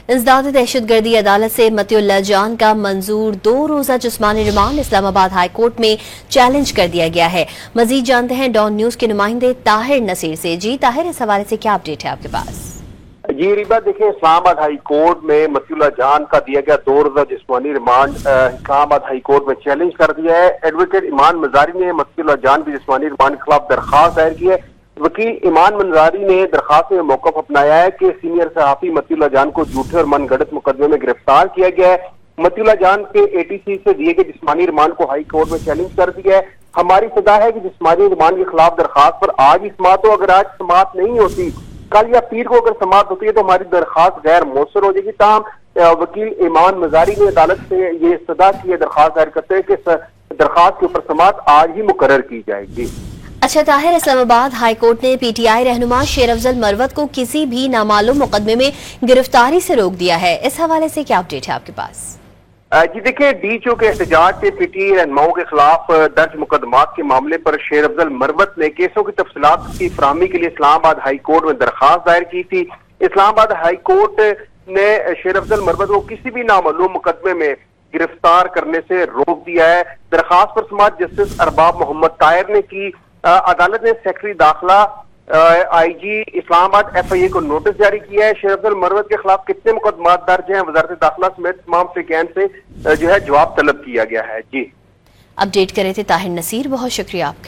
इंसदाद दहशतगर्दी अदालत से मतिउल्लाह जान का मंजूर 2 रोजा जिस्मानी रिमांड इस्लामाबाद हाई कोर्ट में चैलेंज कर दिया गया है। मजीद जानते हैं डॉन न्यूज के नुमाइंदे ताहिर नसीर से। जी ताहिर, इस हवाले से क्या अपडेट है आपके पास? जी रिबा, देखिए इस्लामाबाद हाई कोर्ट में मतिउल्लाह जान का दिया गया 2 रोजा जिस्मानी रिमांड इस्लामाबाद हाई कोर्ट में चैलेंज कर दिया है। एडवोकेट ईमान मंजारी ने मतिउल्लाह जान की जिस्मानी रिमांड के खिलाफ दरखास्त दायर की है। वकील ईमान मंजारी ने दरखास्त में मौकफ अपनाया है कि सीनियर सहाफी मतिउल्लाह जान को झूठे और मनगढ़ंत मुकदमे में गिरफ्तार किया गया है। मतिउल्लाह जान के ATC से दिए गए जिस्मानी रिमांड को हाई कोर्ट में चैलेंज कर दिया है। हमारी सदा है कि जिस्मानी रिमांड के खिलाफ दरखास्त पर आज ही समाअत हो। अगर आज समाअत नहीं होती, कल या पीर को अगर समाअत होती है तो हमारी दरखास्त गैर मौसर हो जाएगी। ताहम वकील ईमान मंजारी ने अदालत से ये सदा की दरखास्त दायर करते हैं कि दरखास्त के ऊपर समाअत आज ही मुकर्रर की जाएगी। अच्छा ताहिर, इस्लामाबाद हाई कोर्ट ने PTI रहनुमा शेर अफजल मरवत को किसी भी नामालूम मुकदमे में गिरफ्तारी से रोक दिया है। इस हवाले से क्या अपडेट है आपके पास? जी देखिए, DHO के एहतजाज से PTI रहनुमाओं के खिलाफ दर्ज मुकदमात के मामले पर शेर अफजल मरवत ने केसों की तफसीलात की फराहमी के लिए इस्लामाबाद हाई कोर्ट में दरखास्त दायर की थी। इस्लामाबाद हाई कोर्ट ने शेर अफजल मरवत को किसी भी नामालूम मुकदमे में गिरफ्तार करने से रोक दिया है। दरखास्त पर समाअत जस्टिस अरबाब मोहम्मद ताहिर ने की। अदालत ने सेक्रेटरी दाखिला IG इस्लामाबाद FIA को नोटिस जारी किया है। शेर अफजल मरवत के खिलाफ कितने मुकदमात दर्ज हैं, वजारत दाखिला समेत तमाम फ्रीकैन से जो है जवाब तलब किया गया है। जी अपडेट करे थे ताहिर नसीर, बहुत शुक्रिया आपका।